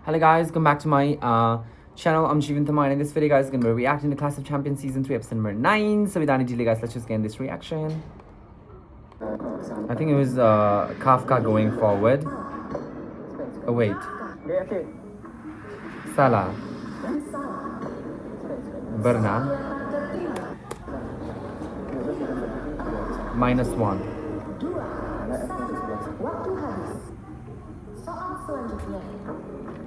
Hello guys, welcome back to my channel. I'm Jeevan Thamar, and in this video guys is going to be reacting to Clash of Champions Season 3 episode number 9. So without any delay guys, let's just get in this reaction. I think it was Kafka going forward. Oh wait. Salah. Berna. -1. Waktu habis. Soal selanjutnya.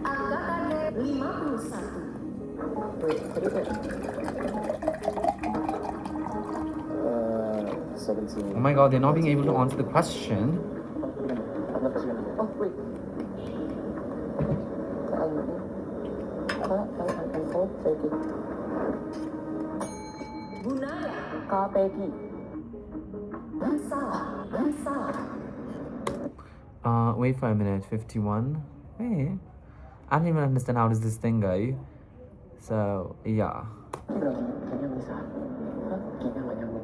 Angkatan 51. Oh my god, they're not being able to answer the question. Oh wait. Bunaya. Kapeki. Salah. Wait for a minute. 51. Wait. I don't even understand how does this thing go. So yeah. Kayaknya bisa. Kayaknya nggak nyambung.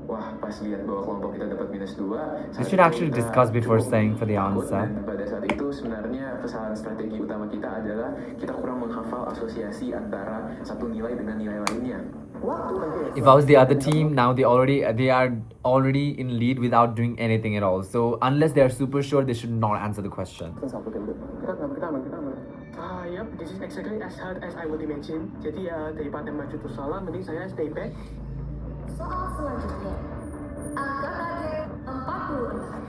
Wah, pas lihat bahwa kelompok kita dapat -2. We should actually discuss before saying for the answer. Dan pada saat itu sebenarnya kesalahan strategi utama kita adalah kita kurang menghafal asosiasi antara satu nilai dengan nilai lainnya. If I was the other team, now they are already in lead without doing anything at all. So unless they are super sure, they should not answer the question. Kita aman. Yep, this is exactly as hard as I would imagine. Jadi ya daripada maju terus salah, mending saya stay back. Soal selanjutnya. Angkatan 46.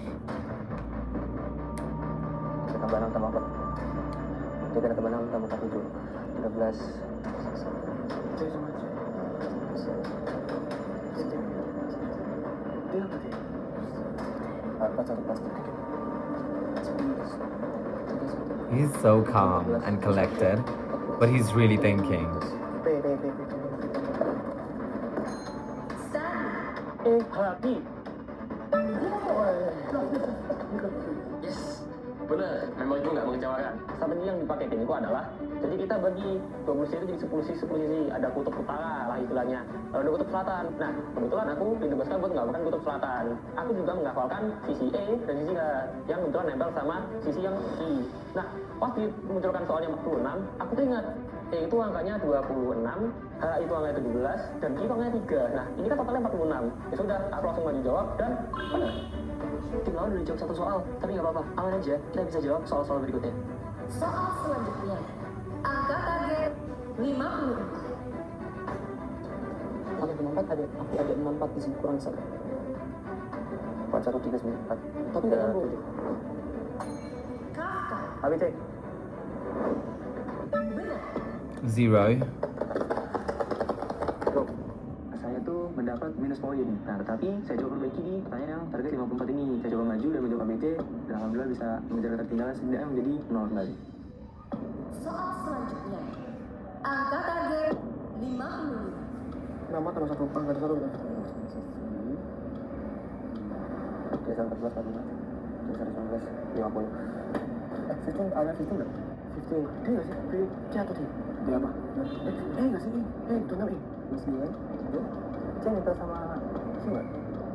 Kita barang tambah 4. Kita tambah 6 tambah 7. 13. Saya sama aja. Dia apa dia? He's so calm and collected, but he's really thinking. Stanley. Hati. Yes, benar. Memang itu nggak mengecewakan. Strategi yang dipakai tim itu adalah, jadi kita bagi 20 sisi jadi 10 sisi. Ada kutub utara lah istilahnya. Lalu ada kutub selatan. Nah, kebetulan aku ditugaskan buat menghafalkan kutub selatan. Aku juga menghafalkan sisi E dan sisi H yang kebetulan nempel sama sisi yang I. Nah, pas dimunculkan soalnya 46, aku tuh ingat E itu angkanya 26, H itu angkanya 17, dan I itu angkanya 3. Nah, ini kan totalnya 46. Ya sudah, aku langsung maju jawab dan benar. Tim lawan udah dijawab satu soal, tapi nggak apa-apa, aman aja. Kita bisa jawab soal-soal berikutnya. Soal selanjutnya. Angkatan 54. Oke, 54 ada 64 di sini kurang 1. 4139. Tapi nggak nyambung. Kafka. ABC. Benar. 0. Loh, saya tuh mendapat minus poin. Nah, tetapi saya coba perbaiki di pertanyaan yang target 54 ini. Saya coba maju dan menjawab ABC, dan alhamdulillah bisa menjaga ketertinggalan setidaknya menjadi 0 kembali. Soal selanjutnya. Angkatan 55. Nama tambah 1 angka 1 berapa? Biasa 14, 45. Biasa 19, 50. 15, ada 15 nggak? 15. D nggak sih? C atau D? D apa? Nggak sih? Itu 6 Masih kan? C nempel sama C nggak?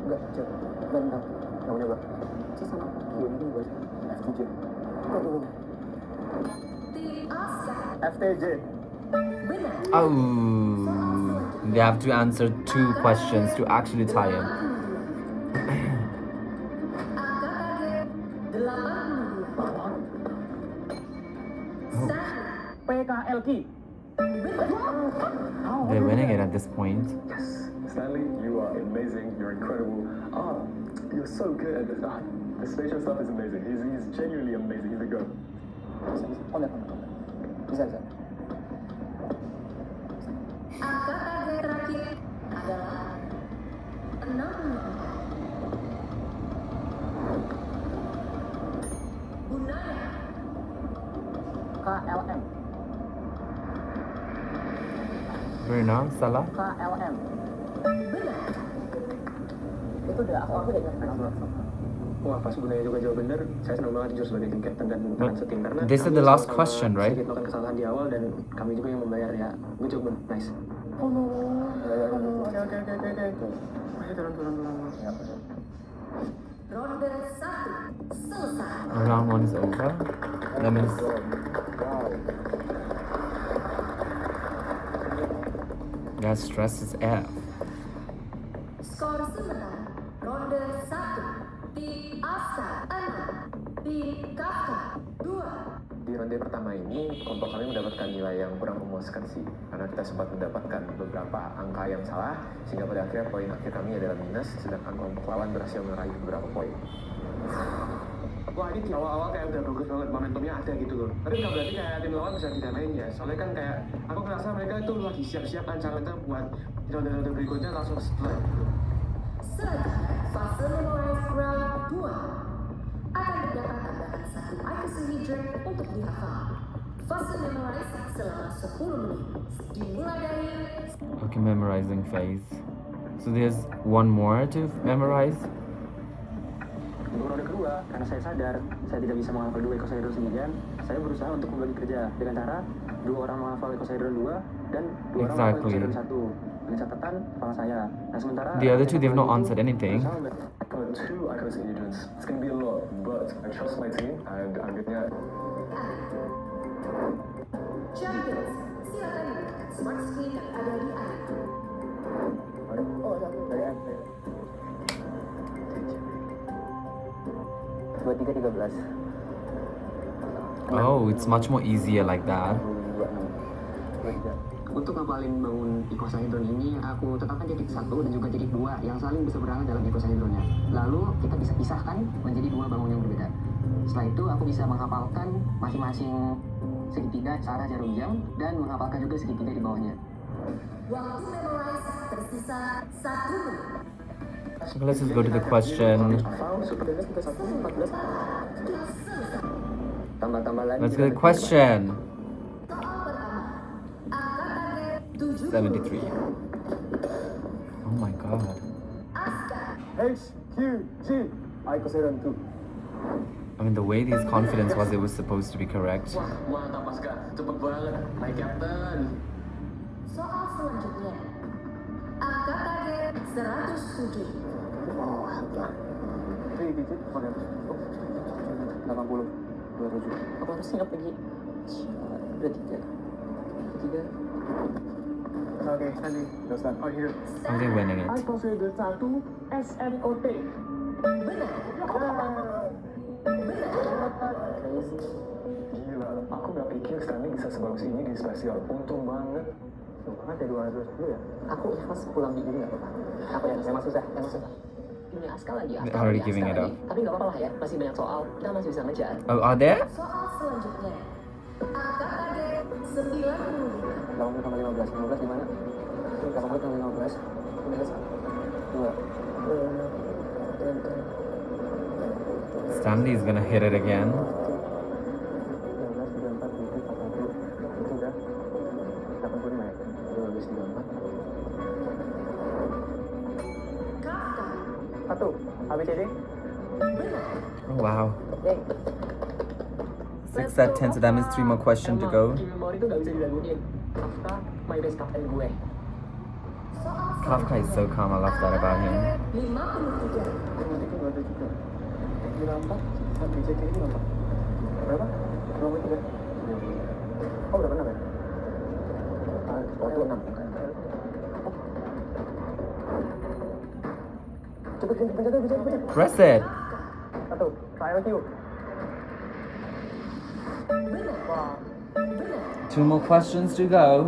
Nggak, C. Nggak nempel. Nggak mau nyoba. C sama Q ini nggak sih? FTJ. Tunggu. Tim Oscar. FTJ. Benar. Oh, they have to answer 2 questions to actually tie him. Angkatan 82. Stanley. PKLQ. They're winning it at this point. Yes, Stanley, you are amazing. You're incredible. You're so good at this. The spatial stuff is amazing. He's genuinely amazing. He's a go. Bisa. Angkatan terakhir adalah 60. Bunaya. KLM. Berna, Salah. KLM. Benar. Itu udah aku udah ingat. Wah, pas Bunaya juga jawab bener, saya senang banget jujur sebagai tim captain dan rekan setim karena This is the last question, right? sedikit melakukan kesalahan di awal dan kami juga yang membayar ya. Good job, Bun. Nice. Oh no. Oke. Masih turun. Ronde 1 selesai. Round 1 is over. That means That stress is F. Skor sementara ronde 1 tim Asta 6 tim Kafka 2. Di ronde pertama ini, kelompok kami mendapatkan nilai yang kurang memuaskan sih. Karena kita sempat mendapatkan beberapa angka yang salah, sehingga pada akhirnya poin akhir kami adalah minus, sedangkan kelompok lawan berhasil meraih beberapa poin. Wah ini di awal-awal kayak udah bagus banget, momentumnya ada gitu loh. Tapi nggak berarti kayak tim lawan bisa didamain ya. Soalnya kan kayak aku ngerasa mereka itu lagi siap-siap ancang-ancang buat di ronde-ronde berikutnya langsung setelah gitu. Selanjutnya, fase memorize round 2 akan terdapat tambahan 1 icosahedron untuk dihafal. Fase memorize selama 10 menit dimulai dari Okay, memorizing phase. So there's one more to memorize. Untuk ronde kedua, karena saya sadar saya tidak bisa menghafal 2 icosahedron sendirian, saya berusaha untuk membagi kerja dengan cara 2 orang menghafal icosahedron 2 dan 2 orang menghafal Exactly. icosahedron 1 dengan catatan kepala saya. Nah sementara The other two, they've not answered anything. For 2 icosahedrons, it's going to be a lot, but I trust my team and I'm going to... Champions. Silakan menggunakan smart screen yang ada di akhir. Oh, dari F. 2313. Oh, it's much more easier like that. Untuk ngapalin bangun icosahedron ini, aku tetapkan titik 1 dan juga titik 2 yang saling berseberangan dalam icosahedronnya. Lalu kita bisa pisahkan menjadi 2 bangun yang berbeda. Setelah itu aku bisa menghafalkan masing-masing segitiga searah jarum jam dan menghafalkan juga segitiga di bawahnya. Waktu memorize tersisa 1 menit. So let's just go to the question. Tambah-tambah lagi. Let's go to the question. Soal pertama. Angka target 73. Oh my god. Aska. HQG, icosahedron 2. I mean, the way his confidence was, it was supposed to be correct. Wah, mantap Aska. Cepet banget. My captain. Soal selanjutnya. Angka target 107. Oh, mantap. 3 digit, 80, 27. Aku harus ingat lagi. Udah 3. Okay, Andy, that's that. Oh, here. Are they winning it? Icosahedron 1 SNOT. Benar. Gila, aku gak pikir Stanley bisa sebagus ini di spesial. Untung banget. Ada 210 ya? Aku ikhlas pulang minggu ini gak apa-apa. Apa ya? Emang susah. Timnya Aska lagi. They're already giving it up. Tapi gak apa-apa lah ya. Masih banyak soal. Kita masih bisa ngejar. Oh, are there? Soal selanjutnya. Angka target 95. 80 tambah 15. 15 gimana? 80 tambah 15. 2. Stanley is gonna hit it again. 16, 34, 40. Itu udah 85 ya? 12, 34. Kafka. 1. ABCD. Benar. Oh, wow. Yay. 6 that 10, so that means 3 more questions to go. Di memori itu gak bisa diraguin. Kafka, my best captain gue. Soal Kafka is so calm, I love that about him. 53. Matematika gak ada juga. 94, ABCD ini berapa? Berapa? 23. Oh, udah benar ya? Waktu 6. Cepet, pencet. Press it. 1. Trial Q. Benar. Wah. Benar. 2 more questions to go.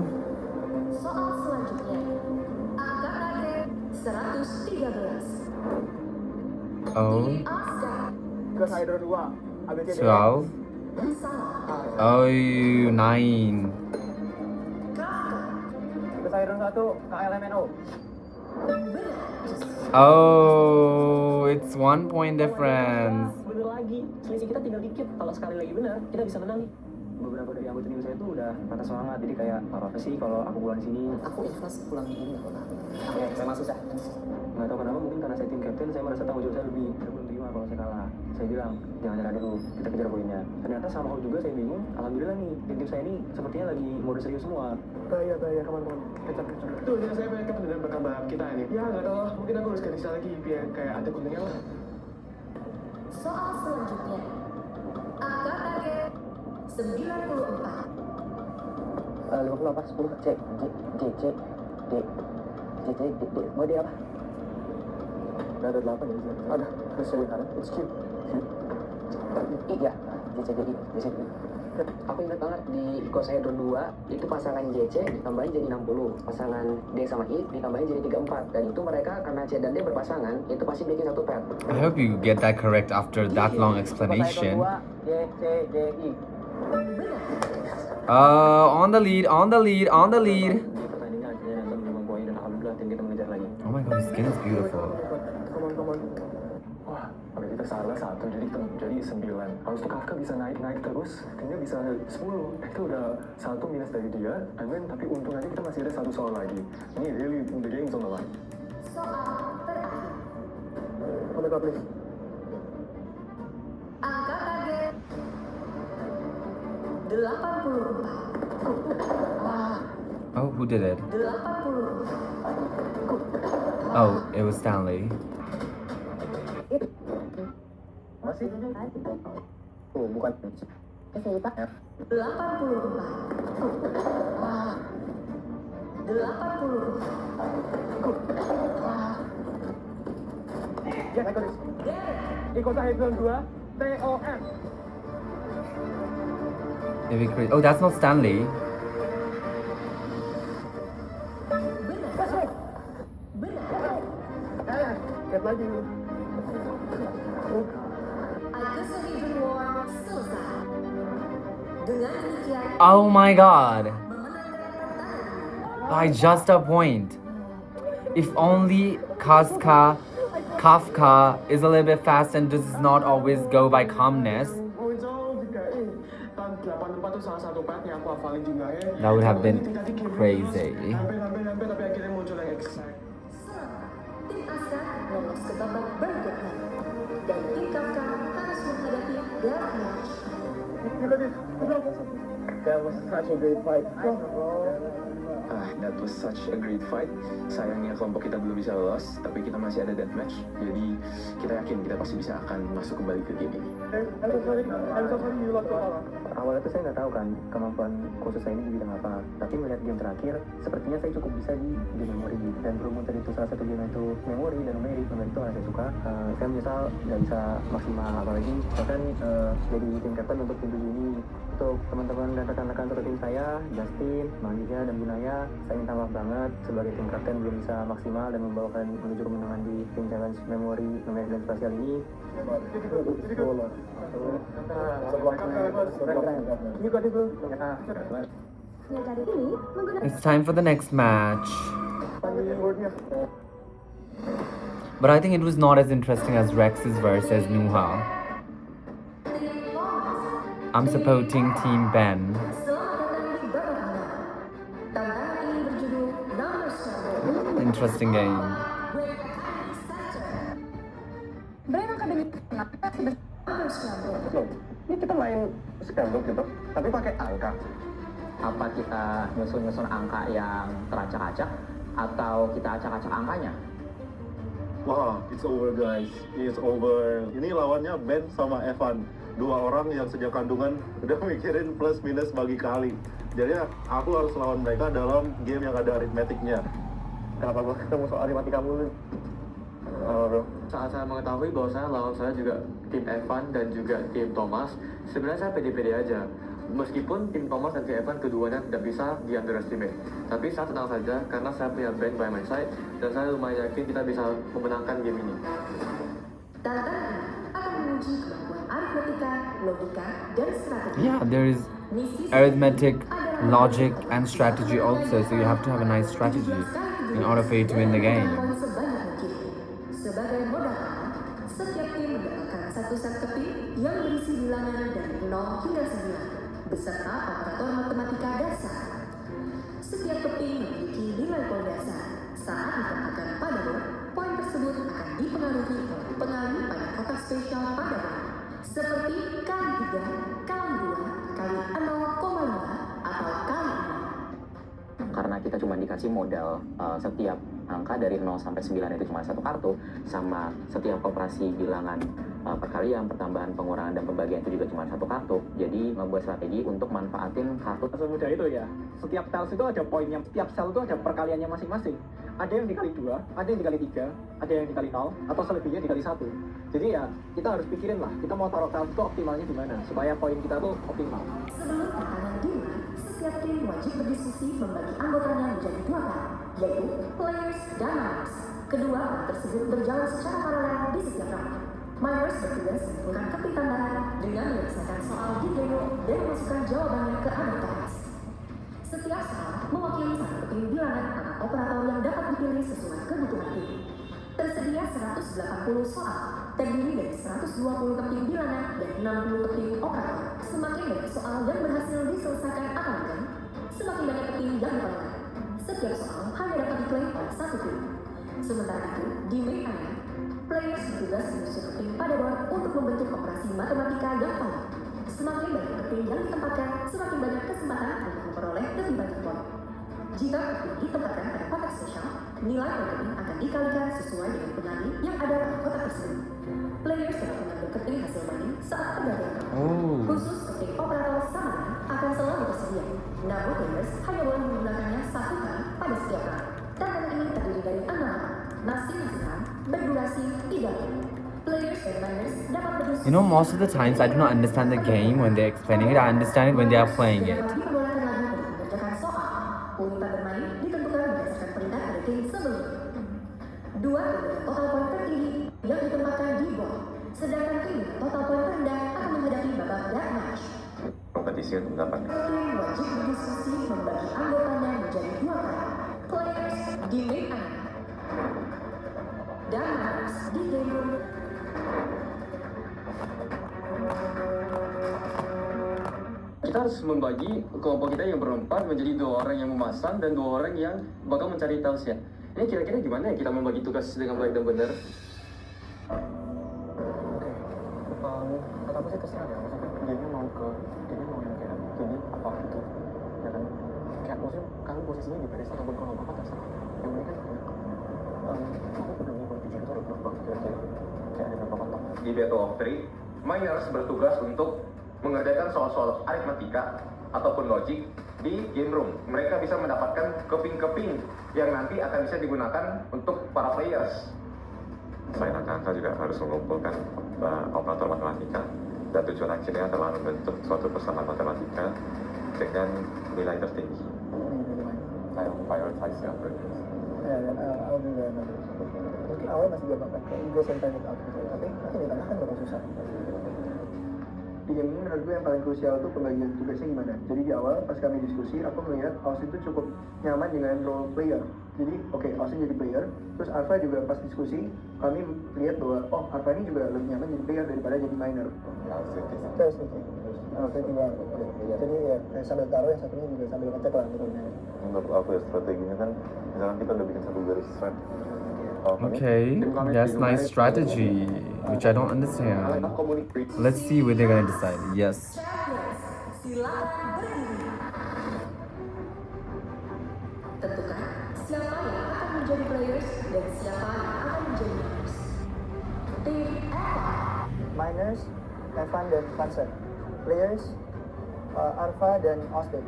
Soal selanjutnya. Angka target 113. Oh, Aska. Icosahedron 2. ABCD. 12. Salah. Oh, 9. Kafka. Icosahedron 1. KLMNO. Benar. Oh, it's 1 point difference. Bener lagi, selisih kita tinggal dikit. Kalau sekali lagi benar, kita bisa menang nih. Beberapa dari anggota tim saya tuh udah patah semangat, jadi kayak apa sih kalau aku pulang di sini? Aku ikhlas pulang di sini nggak pernah. Oke, memang susah. Nggak tahu kenapa, mungkin karena saya tim captain, saya merasa tanggung jawab saya lebih. Saya belum terima kalau saya kalah. Saya bilang, jangan nyerah dulu, kita kejar poinnya. Ternyata sama juga saya bingung. Alhamdulillah nih, tim saya ini sepertinya lagi mode serius semua. Bahaya, kawan-kawan. Kecap. Tuh, jadi saya pengen ketemu dengan bakal balap kita ini. Ya, nggak tahu lah. Mungkin aku harus ganti lagi biar kayak ada gunanya lah. Soal selanjutnya. Angka target 94. 50 apa? 10 C. G. Dek, mau dia apa? Nggak ada 8 ya? Ada, sesuai kan? It's cute. Iya, JCDI. Aku ingat banget di Ikosaedron 2 itu pasangan JC ditambahin jadi 60, pasangan D sama I ditambahin jadi 34, dan itu mereka karena C dan D berpasangan itu pasti bikin satu pet. I hope you get that correct after that long explanation. JCDI. On the lead. Di pertandingan akhirnya nonton 5 poin dan alhamdulillah tim kita mengejar lagi. Oh my god, his skin is beautiful. Come on. Wah, kalau kita salah 1 jadi 9. Harus tuh Kafka bisa naik terus, timnya bisa 10. Itu udah 1 minus dari dia. I mean, tapi untung aja kita masih ada 1 soal lagi. Ini really the game's on the line. Soal terakhir. Oh my god, please. Angka target 84. Oh, who did it? 84. Oh, it was Stanley. Masih? Oh, bukan. 84. 84. Ya, Ikonis. Ikosaedron 2, TOM. Oh, that's not Stanley. Benar. Lihat lagi. Icosahedron War selesai. Dengan demikian, Oh my god. memenangkan pertarungan. By just a point. If only Kafka is a little bit fast and does not always go by calmness, Oh jauh juga tahun 84 tuh salah satu part yang aku hafalin jumlahnya. That would have been Tadi game crazy. Hampir tapi akhirnya muncul yang exact. Selamat, tim Aska lolos ke babak berikutnya. Dan tim Kafka harus menghadapi deathmatch. That was such a great fight. That was such a great fight. Sayangnya kelompok kita belum bisa lolos, tapi kita masih ada deathmatch. Jadi kita yakin kita pasti bisa akan masuk kembali ke game ini. Awalnya tuh saya nggak tahu kan kemampuan khusus saya ini di bidang apa. Tapi melihat game terakhir, sepertinya saya cukup bisa di memori. Dan berhubung tadi itu salah satu game itu memori dan numeric itu yang saya suka. Saya menyesal nggak bisa maksimal, apalagi bahkan jadi tim captain untuk tim ini. Untuk teman-teman dan rekan-rekan untuk tim saya, Justin, Malia dan Bunaya, saya minta maaf banget sebagai tim kapten belum bisa maksimal dan membawakan menuju kemenangan di tim challenge memori numeric dan spasial ini. it's time for the next match. But I think it was not as interesting as Rex's versus Nuha. I'm supporting Team Ben. Selamat datang di babak final. Tantangan ini berjudul Numbers Scramble. Interesting game. Break Academy Center. Brand Academy Numbers Scramble. Ini kita main scramble gitu, tapi pakai angka. Apa kita nyusun angka yang teracak-acak atau kita acak-acak angkanya? Wah, it's over guys. It's over. Ini lawannya Ben sama Evan. 2 orang yang sejak kandungan udah mikirin plus minus bagi kali. Jadi aku harus lawan mereka dalam game yang ada aritmetiknya. Kenapa gue ketemu soal matematika mulu? Bro. Saat saya mengetahui bahwa saya lawan saya juga tim Evan dan juga tim Thomas, sebenarnya saya pede-pede aja. Meskipun tim Thomas dan tim Evan keduanya tidak bisa di underestimate, tapi saya tenang saja karena saya punya band by my side dan saya lumayan yakin kita bisa memenangkan game ini. Tantangan ini akan menguji kemampuan aritmetika, logika, dan strategi. Yeah, there is Misi arithmetic, adalah logic, and strategy also. So you have to have a nice strategy in order for you to win the game. Poin sebanyak mungkin. Sebagai modal awal, setiap tim mendapatkan satu set keping yang berisi bilangan dari 0 hingga 9 beserta operator matematika dasar. Setiap keping memiliki nilai poin dasar. Saat ditempatkan pada board, poin tersebut akan dipengaruhi oleh pengalih pada kotak spesial pada board, seperti kali 3, kali 2, kali 0,5, atau kali 0. Karena kita cuma dikasih modal setiap angka dari 0 sampai 9 itu cuma satu kartu, sama setiap operasi bilangan perkalian, pertambahan, pengurangan, dan pembagian itu juga cuma satu kartu. Jadi membuat strategi untuk manfaatin kartu. Semudah itu ya. Setiap tiles itu ada poinnya, setiap sel itu ada perkaliannya masing-masing. Ada yang dikali 2, ada yang dikali 3, ada yang dikali 0, atau selebihnya dikali 1. Jadi ya kita harus pikirin lah, kita mau taruh tiles itu optimalnya di mana supaya poin kita tuh optimal. Sebelum pertandingan dimulai, setiap tim wajib berdiskusi membagi anggotanya menjadi 2 part, yaitu players dan minors. Kedua part tersebut berjalan secara paralel di setiap round. Minors bertugas mengumpulkan keping tambahan dengan menyelesaikan soal di demo dan memasukkan jawabannya ke anggota. Setiap soal mewakili satu keping bilangan atau operator yang dapat dipilih sesuai kebutuhan tim. Tersedia 180 soal, terdiri dari 120 keping bilangan dan 60 keping operator. Semakin banyak soal yang berhasil diselesaikan akan menang, semakin banyak keping yang diperoleh. Setiap soal hanya dapat diklaim oleh satu tim. Sementara itu, di main area, players bertugas menyusun keping pada board untuk membentuk operasi matematika yang valid. Semakin banyak keping yang ditempatkan, semakin banyak kesempatan untuk memperoleh lebih banyak poin. Jika keping ditempatkan pada kotak spesial, nilai per keping akan dikalikan sesuai dengan penani yang ada pada kotak tersebut. Players dapat mengambil keping hasil main saat pergantian kotak. Khusus keping operator sama akan selalu tersedia. Namun players hanya boleh menggunakannya satu kali pada setiap round. Tantangan ini terdiri dari 6 round. Masing-masing round berdurasi 3 menit. Players dan minors dapat berdiskusi. You know, most of the times I do not understand the game when they're explaining it. I understand it when they are playing it. Diperbolehkan lagi untuk mengerjakan soal. Poin bermain ditentukan berdasarkan peringkat pada tim sebelumnya. 2 tim dengan total poin tertinggi yang ditempatkan di board. Sedangkan tim dengan total poin terendah akan menghadapi babak deathmatch. Kompetisi untuk mendapatkan Tim wajib berdiskusi membagi anggotanya menjadi 2 part. Players di main area dan minors di game room. Kita harus membagi kelompok kita yang berempat menjadi 2 orang yang memasang dan 2 orang yang bakal mencari talesnya. Ini kira-kira gimana ya kita membagi tugas dengan baik dan benar? Kata aku sih terserah ya, maksudnya gamenya mau yang kayak gini apa gitu, ya kan? Kayak maksudnya kalian posisinya di baris ataupun kalau apa terserah. Yang penting kan aku udah ngikut di situ udah berubah kira-kira kayak ada berapa kotak. Di Battle of Three, minors bertugas untuk mengerjakan soal-soal aritmatika ataupun logik di game room. Mereka bisa mendapatkan keping-keping yang nanti akan bisa digunakan untuk para players. selain angka-angka juga harus mengumpulkan operator matematika, dan tujuan akhirnya adalah membentuk suatu persamaan matematika dengan nilai tertinggi. Kayak prioritize ya, Aku juga mungkin awal masih gampang kan, kayak ego center it out gitu, tapi nanti di tengah kan bakal susah. Di game ini menurut gue yang paling krusial itu pembagian tugasnya gimana. Jadi di awal pas kami diskusi, aku melihat Austin itu cukup nyaman dengan role player. Jadi oke, Austin jadi player, terus Alpha juga pas diskusi kami lihat bahwa oh Alpha ini juga lebih nyaman jadi player daripada jadi minor. Terus tinggal jadi ya sambil taruh yang satunya juga sambil ngecek lah gitu. Menurut aku ya strateginya kan, misalkan kita udah bikin satu garis thread. Okay, that's nice strategy, which I don't understand. Let's see what they're gonna decide. Yes. Champions, silakan berdiri. Tentukan siapa yang akan menjadi players dan siapa yang akan menjadi minors. Tim Eva, Minors, Evan dan Vincent. Players, Alpha dan Austin.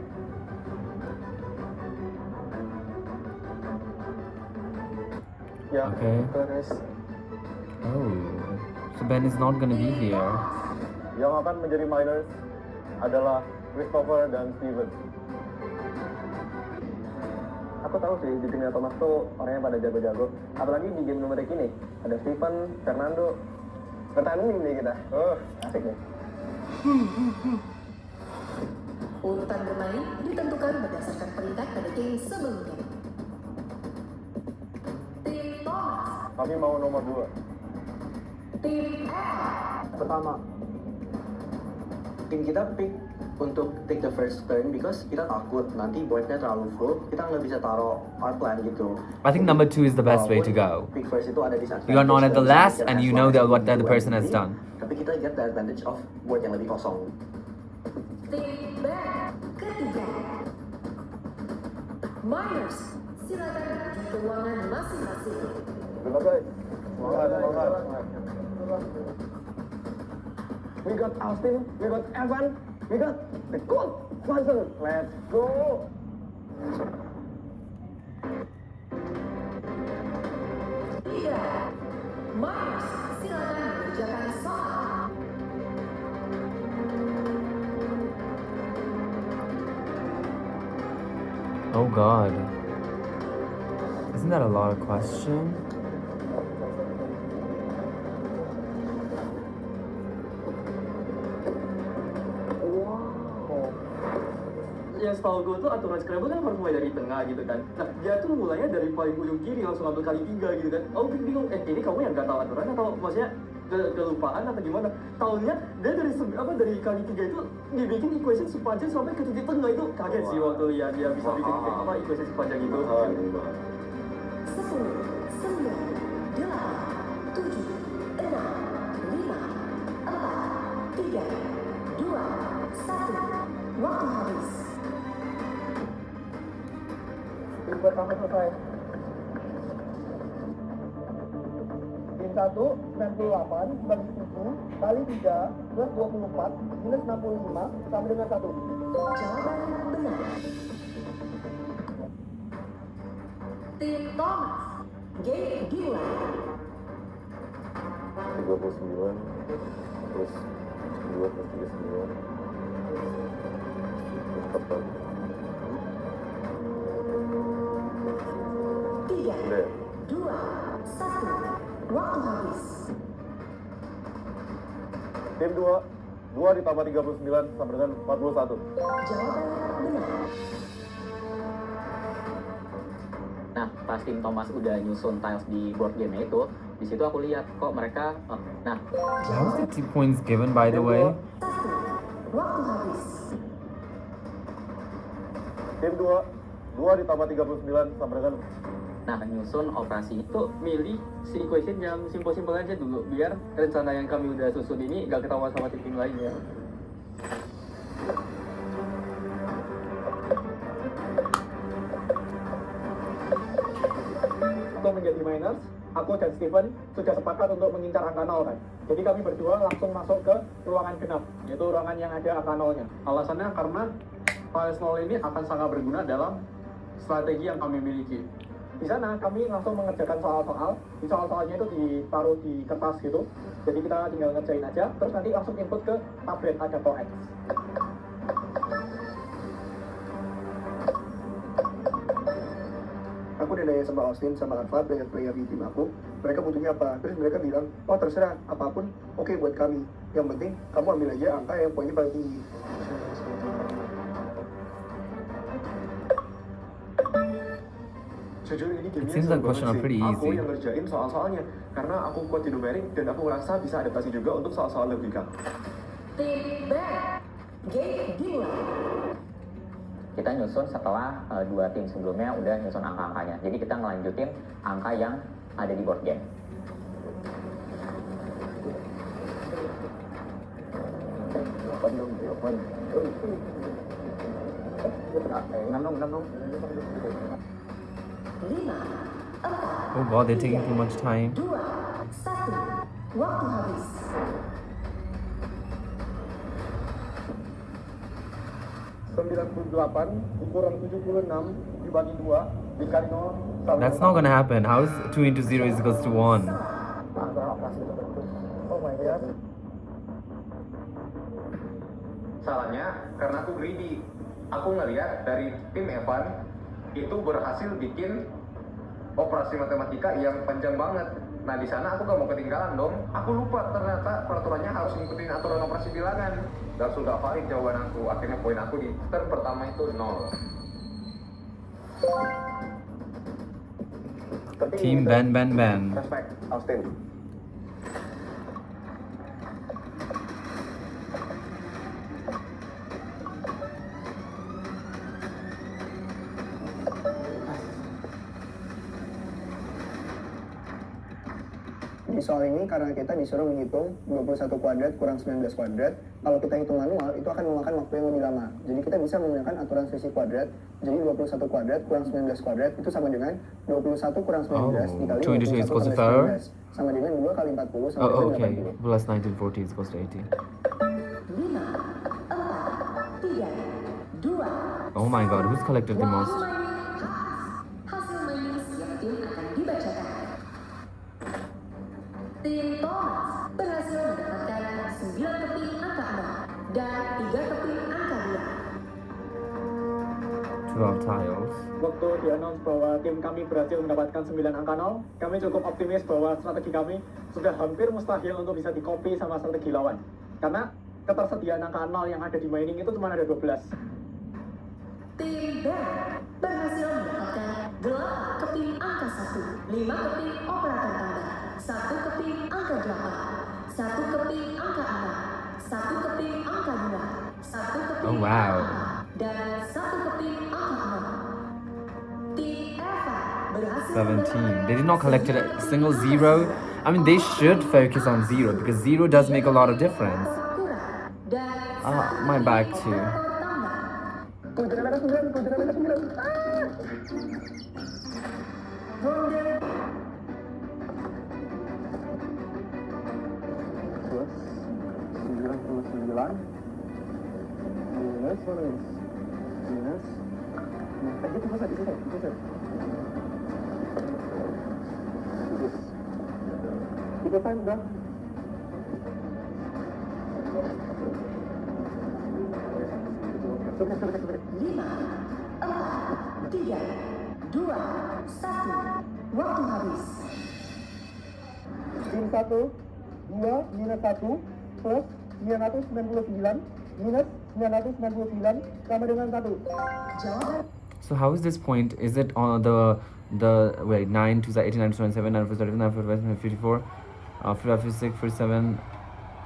Ya, Okay. terus Oh, so Ben is not gonna be here. Yang akan menjadi minors adalah Christopher dan Steven. Aku tahu sih di timnya Thomas tuh orangnya pada jago-jago. Apalagi di game numerik ini ada Steven, Fernando. Bertanding nih kita. Asik nih. urutan bermain ditentukan berdasarkan peringkat pada tim sebelumnya. Tim Thomas, Kami mau nomor 2. tim Eva, Pertama, tim kita pick untuk take the first turn because kita takut nanti boardnya terlalu full, kita nggak bisa taruh our plan gitu. I think number 2 is the best way to go. Pick first itu ada disadvantage. You are not at the dan last kita and get you as know long that as what the we other do person has everything, done. Tapi kita get the advantage of board yang lebih kosong. tim Ben ketiga. Minors, silakan di ruangan masing-masing. Semangat guys. Semangat. we got Austin, we got Evan, we got the gold puzzle. Let's go. Tiga, Mars, silakan mengerjakan soal. Oh god. Isn't that a lot of question? Ya setahu gue tuh aturan Scrabble kan harus mulai dari tengah gitu kan. Nah dia tuh mulainya dari paling ujung kiri langsung ambil kali 3 gitu kan. Oh bingung, ini kamu yang gak tahu aturan atau maksudnya kelupaan atau gimana? Tahunnya dia dari kali 3 itu dibikin equation sepanjang sampai ke titik tengah. Itu kaget sih waktu lihat dia bisa bikin equation sepanjang itu. 10, 9, 8, 7, 6, 5, 4, 3, 2, 1. Waktu habis. Buat sampai selesai. Tim 1, 98 bagi 7 kali 3 plus 24 minus 65 sama dengan 1. Jawaban benar. Tim Thomas, game dimulai. 39 plus 2 plus 39 14. 3, 2, 1. Waktu habis. Tim 2 ditambah 39 sama dengan 41. Jawaban benar. Nah, pas tim Thomas udah nyusun tiles di board game itu, di situ aku lihat kok mereka, nah How was the 2 points given, by the way? 1. Waktu habis. Tim 2 ditambah 39 sama dengan nyusun operasi itu Milih si equation yang simpel-simpel aja dulu biar rencana yang kami udah susun ini gak ketahuan sama tim lainnya. Untuk menjadi miners, aku dan Steven sudah sepakat untuk mengincar angka 0 kan. Jadi kami berdua langsung masuk ke ruangan genap, yaitu ruangan yang ada angka 0-nya. Alasannya karena Tiles 0 ini akan sangat berguna dalam strategi yang kami miliki. Di sana kami langsung mengerjakan soal-soal. Di soal-soalnya itu ditaruh di kertas gitu. Jadi kita tinggal ngerjain aja, terus nanti langsung input ke tablet ada X. Aku udah nanya sama Austin sama Alfa, player di tim aku, mereka butuhnya apa? Terus mereka bilang, oh terserah, apapun oke buat kami. Yang penting kamu ambil aja angka yang poinnya paling tinggi. Jujur ini It gamenya seems seru like question banget are pretty sih. Aku easy. yang ngerjain soal-soalnya karena aku kuat di numerik dan aku merasa bisa adaptasi juga untuk soal-soal logika. Tim B, game dimulai. kita nyusun setelah dua tim sebelumnya udah nyusun angka-angkanya. Jadi kita ngelanjutin angka yang ada di board game. Enam dong. 5, 4, Oh god, they're taking too much time. 2, 1. Waktu habis. Kurang 76 dibagi 2 dikali 0 sama That's not gonna happen. How is 2 into 0 is equals to 1? Oh my god. Salahnya karena aku greedy. Aku ngeliat dari tim Evan itu berhasil bikin operasi matematika yang panjang banget. Nah di sana aku gak mau ketinggalan dong. Aku lupa ternyata peraturannya harus ngikutin aturan operasi bilangan. Dan sudah valid jawaban aku. Akhirnya poin aku di turn pertama itu 0. Team Ben. Respect, Austin. soal ini karena kita disuruh menghitung 21 kuadrat kurang 19 kuadrat. Kalau kita hitung manual, itu akan memakan waktu yang lebih lama. Jadi kita bisa menggunakan aturan selisih kuadrat. Jadi 21 kuadrat kurang 19 kuadrat itu sama dengan 21 kurang 19 dikali 2 into 2 is 21 equal to tambah 12. 19. Sama dengan 2 kali 40 sama Oh, dengan okay. 80. Plus 1940 is equals to 80. 5, 4, 3, 2. Oh my god, who's collected the most? Waktu mining habis. Hasil mining setiap tim akan dibacakan. Tim Thomas berhasil mendapatkan 9 keping angka 6 dan 3 keping angka 12 tiles. Waktu di-announce bahwa tim kami berhasil mendapatkan 9 angka 0, kami cukup optimis bahwa strategi kami sudah hampir mustahil untuk bisa di-copy sama strategi lawan. Karena ketersediaan angka 0 yang ada di mining itu cuma ada 12. Tim Ben berhasil mendapatkan 8 keping angka 1, 5 keping operator tambah, 1 keping angka 8, 1 keping angka 6, 1 keping angka 2, 1 keping Oh, wow. angka 4, dan 1 keping angka 6. Tim Eva berhasil 17. They did not collect a single zero. I mean, they should focus on zero because zero does make a lot of difference. My bag too. Kuadrat ada 9, kuadrat ada 9. Plus 99 minus mana ini? Minus itu bisa. Kita time dah. Coba. 5, 4, 3, 2, 1. Waktu habis. Tim 1, 2, minus 1, plus 999, minus 999, sama dengan 1. Jawaban So how is this point? Is it on the wait 9 2 89 27 9 39 54 56 47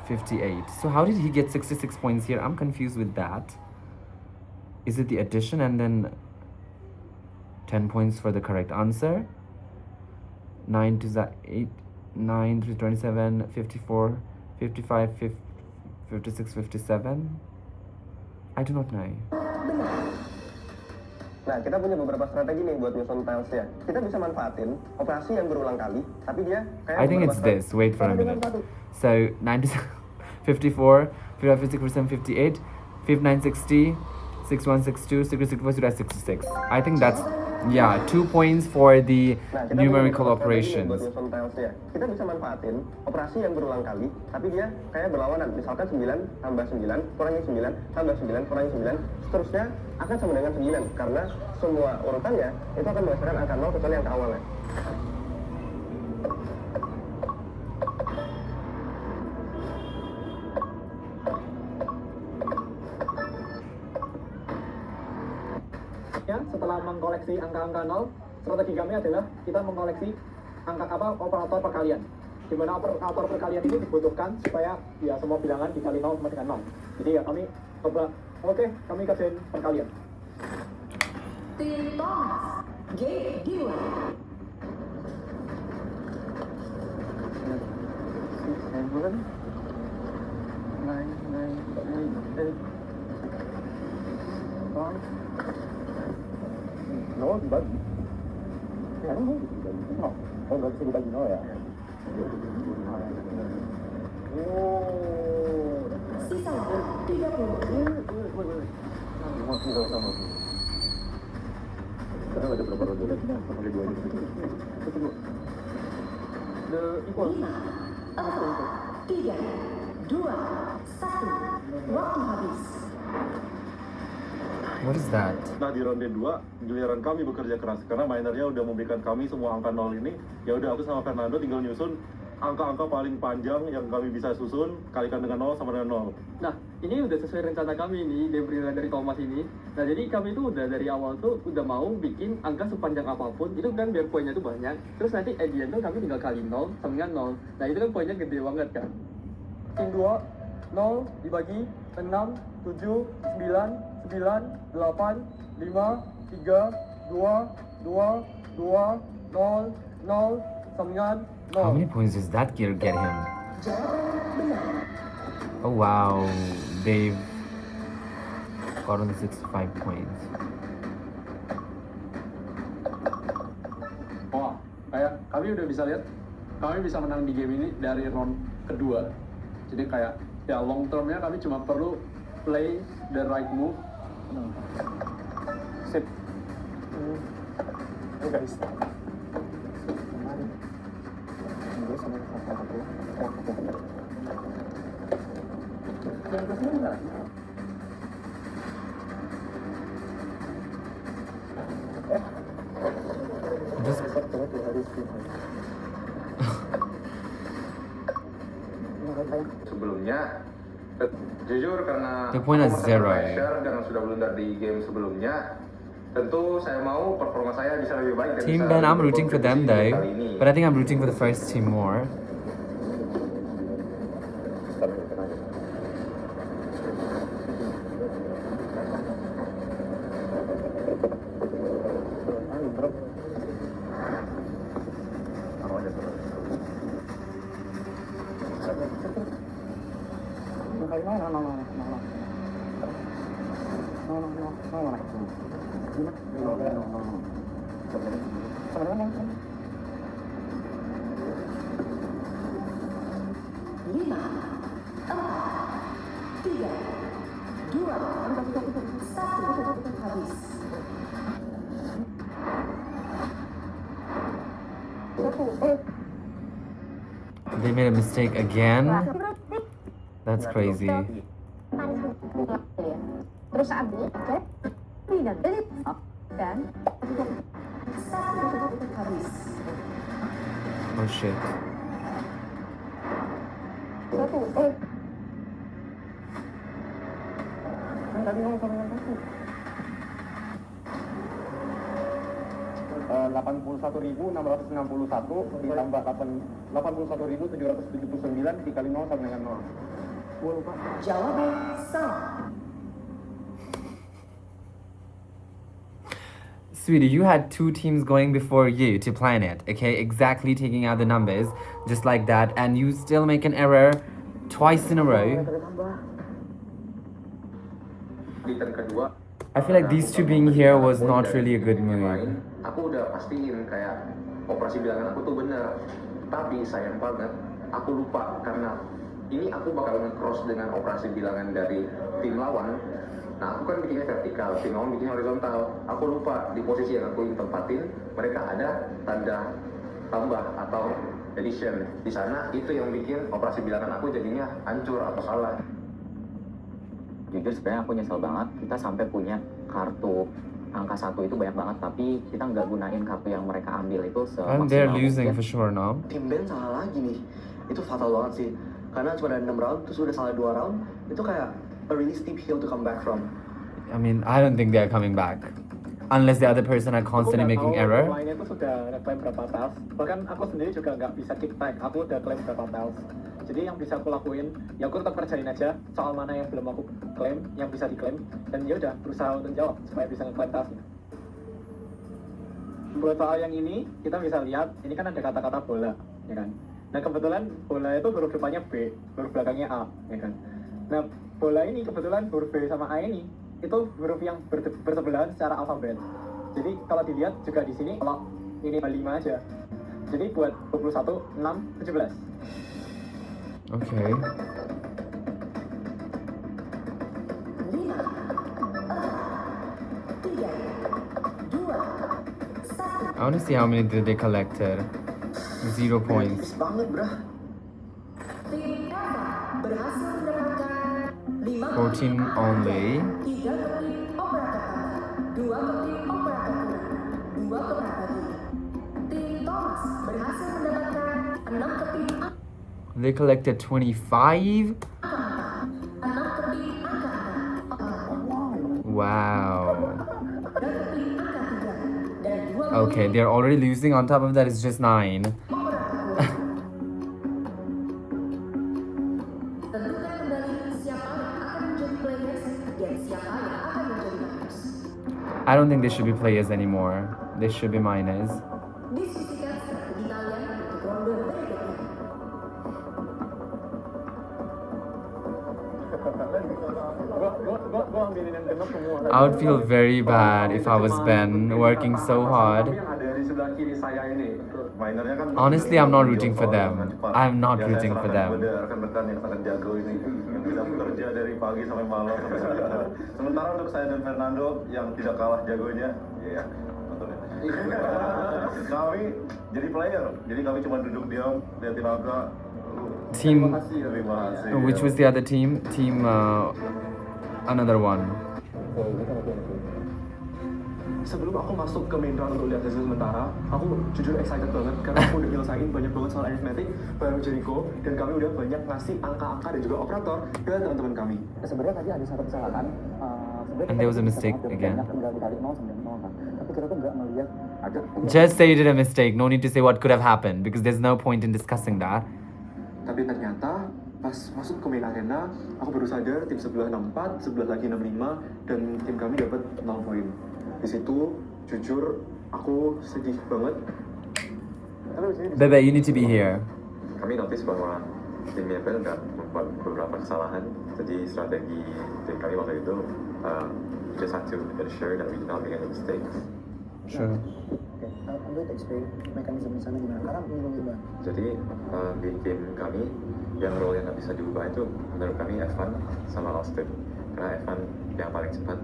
58. So how did he get 66 points here? I'm confused with that. Is it the addition and then 10 points for the correct answer? 9 to 8 9 3 27 54 55 56 57. I do not know. Nah, kita punya beberapa strategi nih buat nyusun tilesnya. Kita bisa manfaatin operasi yang berulang kali, tapi dia kayak I think it's this. Wait for a minute. So 9 to 54, 56 58, 59 60, 61 62, 64 66. I think that's 2 points for the numerical operations. Buat nyusun tilesnya. Kita bisa manfaatin operasi yang berulang kali, tapi dia kayak berlawanan. Misalkan 9 tambah 9 kurangi 9 tambah 9 kurangi 9, seterusnya akan sama dengan 9 karena semua urutannya itu akan berdasarkan angka 0 kecuali angka awalnya. Ya, setelah mengkoleksi angka-angka 0, strategi kami adalah kita mengkoleksi operator perkalian. Di mana operator perkalian ini dibutuhkan supaya ya semua bilangan dikali 0 sama dengan 0. Jadi ya kami coba, kami kerjain perkalian. Tim Thomas, game dimulai. 7, 9, 8, 5. No, dibagi. Ya, no. Oh, nggak bisa dibagi no ya? Oh. Sisa waktu 30 menit. Sekarang ada berapa ronde? Pakai 2 aja. 5, 4, 3, 2, 1. Waktu habis. What is that? Nah, di ronde 2 giliran kami bekerja keras karena minernya udah memberikan kami semua angka 0 ini. Ya udah, aku sama Fernando tinggal nyusun angka-angka paling panjang yang kami bisa susun, kalikan dengan 0 sama dengan 0. Nah, ini udah sesuai rencana kami nih, dari Thomas ini. Nah, jadi kami tuh udah dari awal tuh udah mau bikin angka sepanjang apapun, itu kan biar poinnya tuh banyak. Terus nanti at the end tuh kami tinggal kali 0 sama dengan 0. Nah, itu kan poinnya gede banget kan. Tim 2, 0 dibagi 6, 7, 9, 8, 5, 3, 2, 2, 2, 0, 0, sampingan How 0. many points does that gear get him? Jawaban benar. Oh wow, they've gotten 65 points. Wah, kayak kami udah bisa lihat, kami bisa menang di game ini dari round kedua. Jadi kayak ya long termnya kami cuma perlu play the right move. Sip. Oke guys. Kemarin. Gue sama kakak aku. Yang kesini enggak? Just Coba tuh hari screen. Sebelumnya, jujur karena The point is aku merasa zero. pressure dan sudah blunder di game sebelumnya, tentu saya mau performa saya bisa lebih baik dan Team bisa Ben, I'm lebih rooting for them berkontribusi though, kali ini. but I think I'm rooting for the first team more. Lima, empat, tiga, dua, satu, habis. They made a mistake again. That's crazy. Terus Abi, tidak delete dan Satu, habis. Oh shit. satu. Tadi ngomong sama yang satu. 81.661 ditambah 81.779 dikali 0 sama dengan 0. Gue lupa. Jawaban salah. Sweetie, you had two teams going before you to plan it, okay? Exactly taking out the numbers, just like that, and you still make an error twice in a row. Di turn kedua, I feel like these two being here was not really a good move. aku udah pastiin kayak operasi bilangan aku tuh bener, tapi sayang banget aku lupa karena ini aku bakal nge-cross dengan operasi bilangan dari tim lawan. Nah aku kan bikinnya vertikal, tim lawan bikinnya horizontal. Aku lupa di posisi yang aku tempatin mereka ada tanda tambah atau addition di sana, itu yang bikin operasi bilangan aku jadinya hancur atau salah. Jujur sebenarnya aku nyesel banget kita sampai punya kartu angka 1 itu banyak banget, tapi kita nggak gunain kartu yang mereka ambil itu And they're semaksimal losing mungkin. for sure now. Tim Ben salah lagi nih. Itu fatal banget sih. Karena cuma ada 6 round, terus udah salah 2 round. Itu kayak a really steep hill to come back from. I mean, I don't think they're coming back. Unless the other person are constantly making error. Lainnya itu sudah ngeklaim berapa tiles. Bahkan aku sendiri juga nggak bisa kick back. Aku udah klaim berapa tiles. Jadi yang bisa aku lakuin, ya aku tetap kerjain aja soal mana yang belum aku klaim, yang bisa diklaim, dan ya udah berusaha untuk jawab supaya bisa ngeklaim tasnya. Buat soal yang ini, kita bisa lihat ini kan ada kata-kata bola, ya kan? Nah kebetulan bola itu huruf depannya B, huruf belakangnya A, ya kan? Nah bola ini kebetulan huruf B sama A ini itu huruf yang bersebelahan secara alfabet. Jadi kalau dilihat juga di sini kalau ini 5 aja. Jadi buat 21, 6, 17. Okay. 5, 4, 3, 2, 1. I want to see how many did they collected. 0 points. Banget, bro. Tim Eva berhasil mendapatkan 5 14 only. 3 keping operator tambah, 2 keping operator kurang, 2 keping pagi. Tim Thomas berhasil mendapatkan 6 keping They collected 25. angka 4, 6 keping angka 4, Wow. 3 keping angka 3, dan 2 Okay, they're already losing. On top of that, it's just 9. operator kurang. Tentukan kembali siapa yang akan menjadi players dan siapa yang akan menjadi minors. I don't think they should be players anymore. They should be minors. Diskusikan strategi kalian untuk I would feel very bad if I was Ben, working so hard. Yang ada di sebelah kiri saya ini. Minernya kan Honestly, I'm not rooting for soal them. dengan cepat. I'm not Ya, saya rooting for serahkan them. kepada rekan-rekan yang sangat jago ini yang bisa bekerja dari pagi sampai malam. Sementara untuk saya dan Fernando yang tidak kalah jagonya, ya betul ya. Kami jadi player, jadi kami cuma duduk diam, liatin angka. Team, Terima kasih. which was the other team? Team, another one. Sebelum aku masuk ke main round untuk lihat hasil sementara, aku jujur excited banget karena aku udah nyelesain banyak banget soal arithmetic bareng Jericho dan kami udah banyak ngasih angka-angka dan juga operator ke teman-teman kami. Sebenarnya tadi ada satu kesalahan. And there was a mistake again. Tinggal ditarik 0 sampai 0 kan. Tapi kita tuh nggak melihat ada. Just say you did a mistake. No need to say what could have happened because there's no point in discussing that. Tapi ternyata pas masuk ke main arena, aku baru sadar tim sebelah 64, sebelah lagi 65 dan tim kami dapat 0 poin. Di situ jujur aku sedih banget. Bebe, you need to be here. Kami notice bahwa tim Maple nggak membuat beberapa kesalahan, jadi strategi tim kami waktu itu just have to ensure that we do not make any mistakes. True. Oke, I'm going to explain mekanisme di sana gimana. Karena melindungi banget. Jadi di tim kami yang role yang nggak bisa diubah itu menurut kami Evan sama Austin, karena Evan yang paling cepat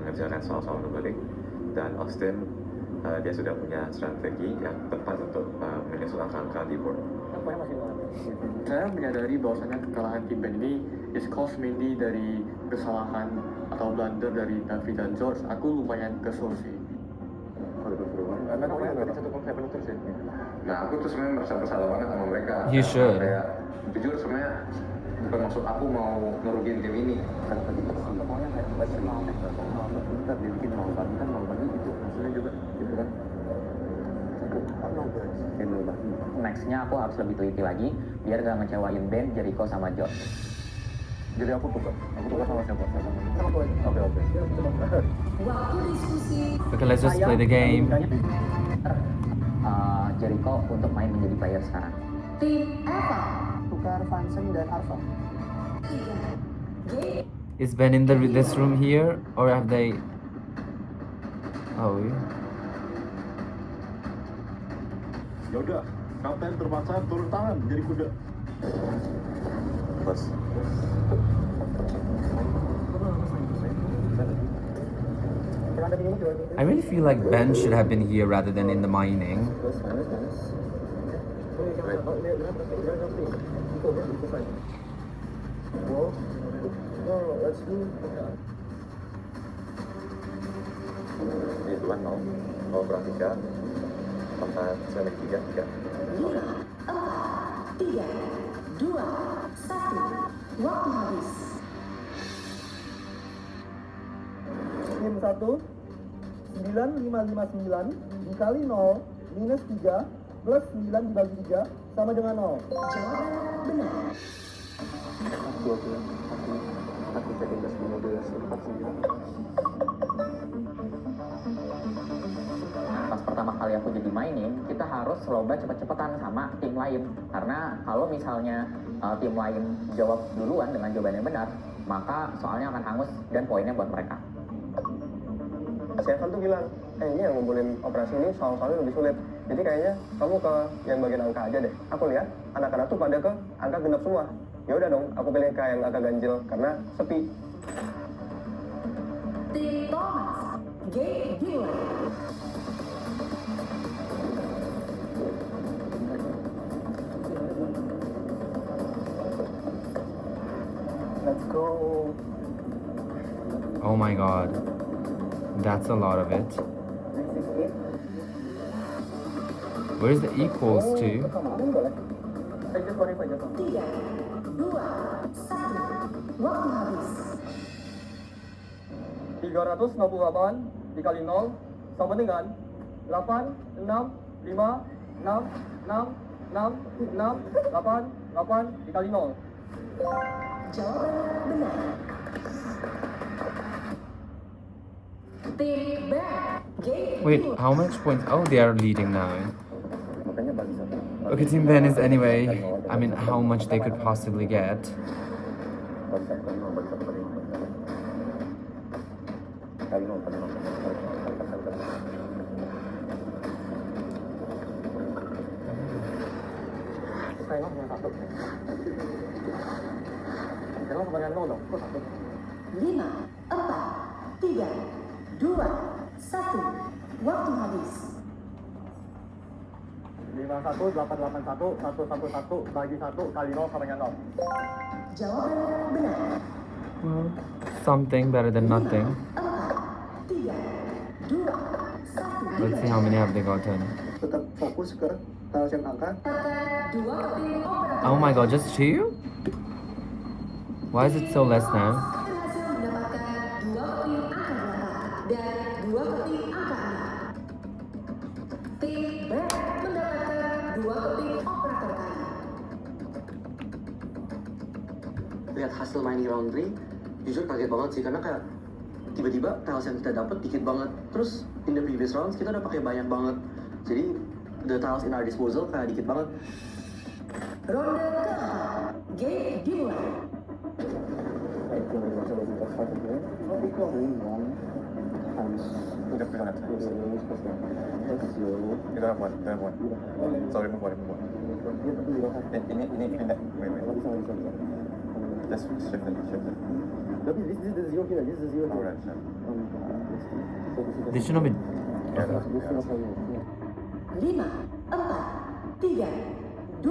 mengerjakan soal-soal numerik dan Austin dia sudah punya strategi yang tepat untuk menyusun angka-angka di board. Saya menyadari bahwasannya kekalahan tim band ini is caused mainly dari kesalahan atau blunder dari David dan George. Aku lumayan kesel sih. Karena aku yang nggak satu konsep terus ya. Nah, aku tuh sebenarnya merasa bersalah banget sama mereka. You should. Kayak jujur sebenarnya bukan maksud aku mau ngerugiin tim ini. Karena tadi pokoknya kayak baca mau bentar dibikin mau bagi kan mau bagi gitu maksudnya juga gitu kan. Nextnya aku harus lebih teliti lagi biar gak ngecewain Ben, Jericho sama Josh. Jadi aku tukar sama siapa? Sama gue. Oke. Waktu diskusi Okay, let's just play the game. Jericho untuk main menjadi player sekarang. tim Eva. Tukar Vansen dan Arfa. Game Is Ben in this room here or have they? Oh, yeah. Yaudah, kapten terpaksa turun tangan jadi kuda. Bos, I really feel like Ben should have been here rather than in the mining. ini Tuhan mau kurang 3, 4, 9, 3. 5, 4, 3, 2, 1. Waktu habis. Tim 1 9559 dikali 0 minus 3 plus 9 dibagi 3 sama dengan 0. Jawaban benar. aku cek 15 Pas pertama kali aku jadi mainin, kita harus lomba cepet-cepetan sama tim lain. Karena kalau misalnya tim lain jawab duluan dengan jawaban yang benar, maka soalnya akan hangus dan poinnya buat mereka. Si Evan tuh bilang, ini yang ngumpulin operasi ini soal-soalnya lebih sulit. Jadi kayaknya kamu ke yang bagian angka aja deh. Aku lihat anak-anak tuh pada ke angka genap semua. Ya udah dong, aku pilih ke yang angka ganjil karena sepi. Tim Thomas. Game dimulai. Let's go. Oh my god. That's a lot of it. Where's the equals to? 3, 2, 1. Waktu habis. 368 dikali 0 sama dengan 8, 6, 5, 6, 6, 6, 8, 8 dikali 0. Jawaban benar. Tim B. Game Wait, dimulai. how much points? Oh, they are leading now. Okay, Team Ben is anyway. I mean, how much they could possibly get. kali 0 kali 0. Saya yang satu. Jangan kebanyakan nol dong. Kok satu? 5, 4, 3, 2, 1. Waktu habis. 51, 881, 111 bagi 1 kali 0 sama dengan 0. Jawaban benar. Well, something better than nothing. 4, 3, 2, 1. Let's see how many have they gotten. Tetap fokus ke TLCM angka. Dua keping operator Oh my god, just 2? Why is it so less now? berhasil mendapatkan dua keping angka 8 dan dua keping angka 6. Tim B mendapatkan dua keping operator kali. Lihat hasil main di round 3, jujur kaget banget sih karena kayak tiba-tiba tiles yang kita dapat dikit banget. Terus in the previous rounds kita udah pakai banyak banget. Jadi the tiles in our disposal kayak dikit banget. Ronde keempat, game dimulai. Udah pegangan. Kita buat. Sorry, mau buat. Ini pindah. Let's shift it. Tapi this is the zero killer, this is the zero killer. Alright, sure. They should not be. 5, 4, 3, 2, 1.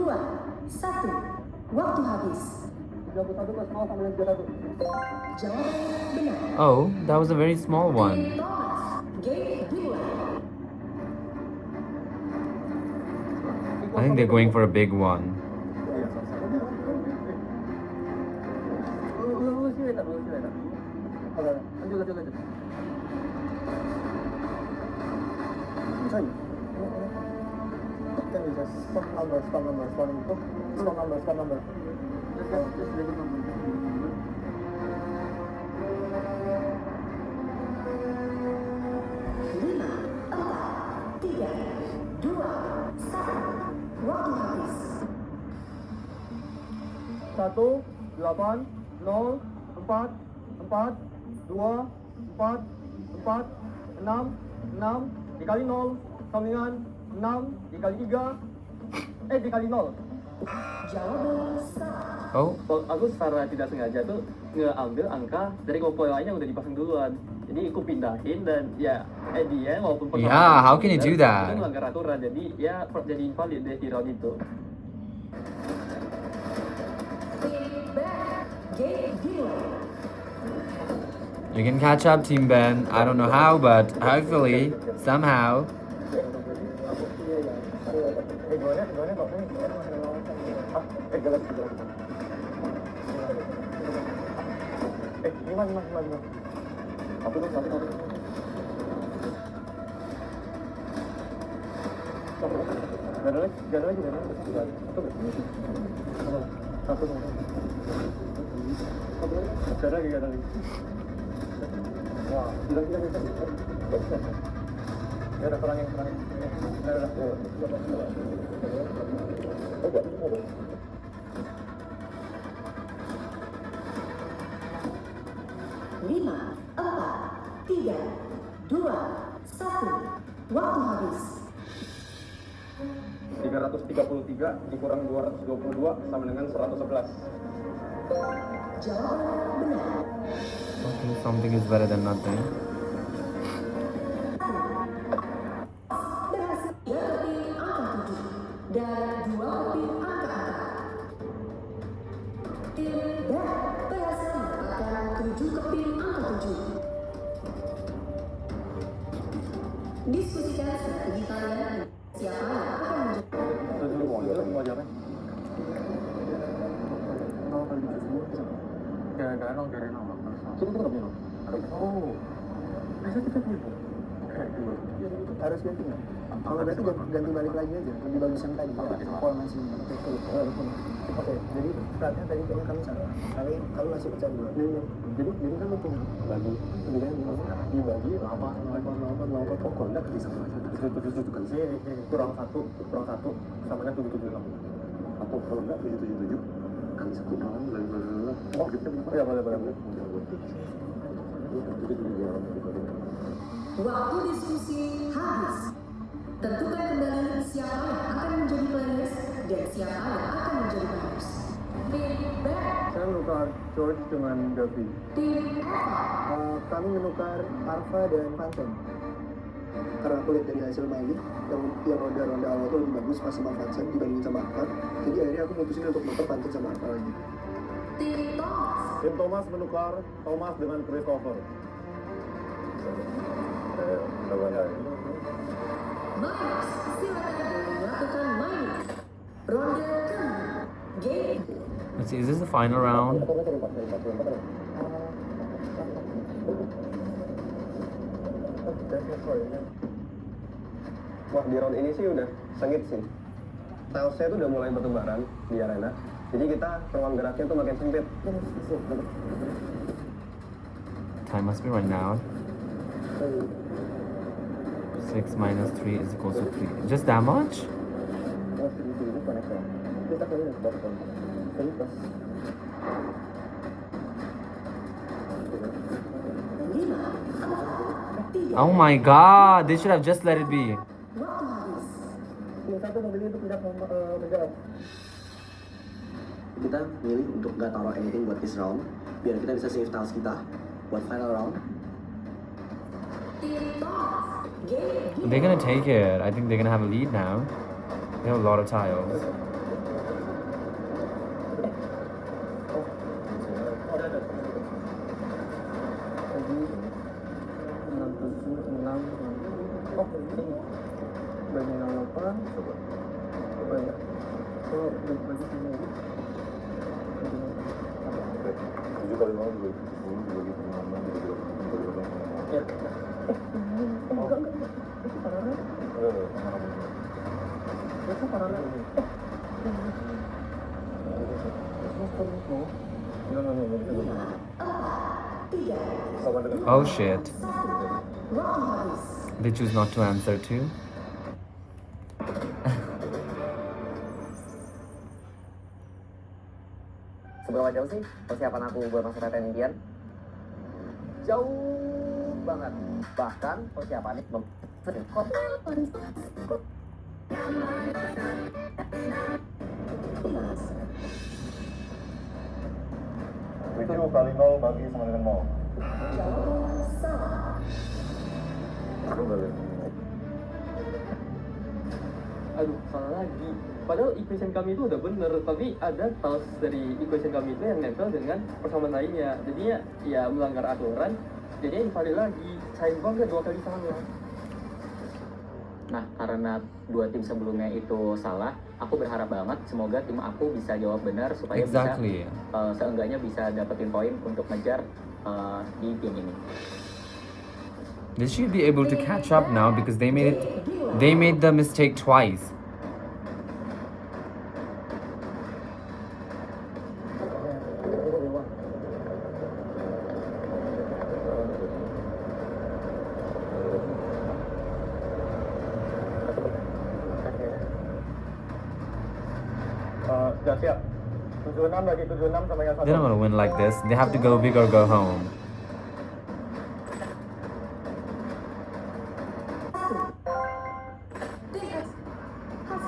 Waktu habis. 31 plus 0 sama dengan 31. Jawaban benar. Oh, that was a very small one. Tim Thomas, game dimulai. I think they're going for a big one. Lulus sih, tak. Oke, lanjut. Sorry. Kan bisa stop number itu. Stop number. Just let it go. 5, 4, 3, 2, 1. Waktu habis. 1, 8, 0, 4, 4, 2, 4, 4, 6, 6, dikali 0, sama dengan 6, dikali 3, dikali 0. Jawaban salah. Oh, Aku secara tidak sengaja tuh ngeambil angka dari kelompok lain yang udah dipasang duluan. Jadi aku pindahin dan ya at the end walaupun Yeah, how can you do that? Itu melanggar aturan, jadi ya jadi invalid deh di round itu. Tim B, game dimulai. you can catch up, Team Ben. I don't know how, but hopefully, somehow. Lima. Satu. Gak ada lagi. Satu. Gak ada lagi. Wah, kita. Ya udah, kurangin. Ya udah. 5, 4, 3, 2, 1. Waktu habis. 333 dikurang 222 sama dengan 111. Jawaban benar. Okay, something is better than nothing. Berhasil 3 keping angka 7 dan 2 keping angka 4. Tim B berhasil mendapatkan 7 keping angka 7. Diskusikan strategi kalian. Siapa yang akan menjadi Harus ganti nggak? Kalau berarti ganti balik lagi aja, lebih bagus yang tadi ya, formasinya. Oke, jadi beratnya tadi kayaknya kami salah. Kami masih pecah dua. Jadi kan itu bagi, kemudian dibagi apa pokok enggak bisa kan sih kurang satu sama dengan 776. Atau kalau enggak 777 kali 1 malam oh gitu ya boleh. Waktu diskusi habis. Tentukan kembali siapa yang akan menjadi players dan siapa yang akan menjadi players. Tim Bear, Saya menukar George dengan Gavi. tim Eva, Kami menukar Arva dan Phantom. Karena aku lihat dari hasil main yang ronde awal tuh lebih bagus pas sama Phantom dibandingin sama Arva. Jadi akhirnya aku mutusin untuk nuker Phantom sama Arva lagi. tim Thomas, Tim Thomas menukar Thomas dengan Christopher. Miners, silakan melakukan mining. Ronde kelima, game. Let's see, is this the final round? Wah, di round ini sih udah sengit sih. Tilesnya tuh udah mulai bertebaran di arena. Jadi kita ruang geraknya tuh makin sempit. Time must be running out. 6 minus 3 is equals to 3. Just that much? Oh my god, they should have just let it be. Waktu habis. Yang satu memilih untuk tidak menjawab. Kita milih untuk nggak taruh anything buat this round, biar kita bisa save tiles kita buat final round. Tim Thomas, game. They're gonna take it. I think they're gonna have a lead now. They have a lot of tiles. Oh shit. Waktu habis. They choose not to answer too. Seberapa jauh sih persiapan aku buat masuk PTN impian? Jauh banget. Bahkan persiapannya Review kali 0 bagi sama dengan 0. Jawaban salah. Aduh, salah lagi. Padahal equation kami itu udah bener, tapi ada tiles dari equation kami itu yang nempel dengan persamaan lainnya. Jadinya ya melanggar aturan, jadinya invalid lagi. Sayang banget 2 kali salah. Nah, karena 2 tim sebelumnya itu salah, aku berharap banget semoga tim aku bisa jawab benar supaya Exactly. bisa seenggaknya bisa dapetin poin untuk ngejar di game ini. They should be able to catch up now because they made the mistake twice. Sudah siap. 76 bagi 76 sama yang 1. They're not gonna win like this. They have to go big or go home.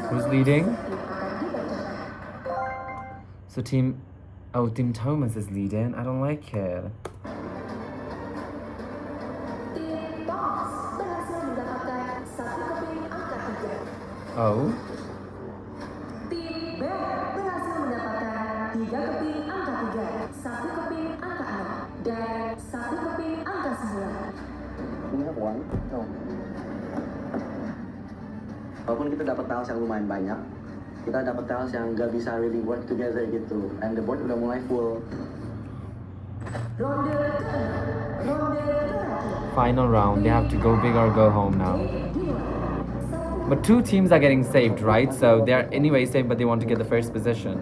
Who's leading? So Team Thomas is leading. I don't like it. Tim Thomas berhasil mendapatkan 1 keping angka 3. Oh, Tim Bear berhasil mendapatkan 3 keping angka 3, 1 keping angka 6, dan 1 keping angka 9. We have one. No. Walaupun kita dapat tiles yang lumayan banyak, kita dapat tiles yang nggak bisa really work together gitu, and the board udah mulai full. Ronde ke-6, ronde terakhir. final round. They have to go big or go home now. But 2 teams are getting saved, right? So they're anyway saved, but they want to get the first position.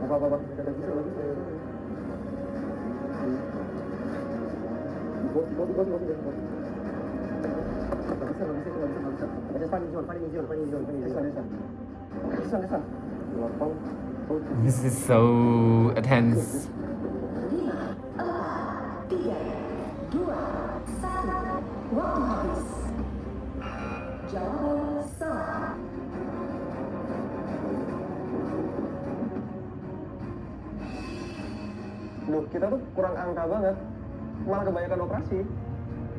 Apa udah bisa lagi. Bos. Nggak bisa. Ada funny zone. Bisa. Lapang. This is so tense. 5, 4, 3, 2, 1. Waktu habis. Jawaban salah. Loh, kita tuh kurang angka banget. Malah kebanyakan operasi.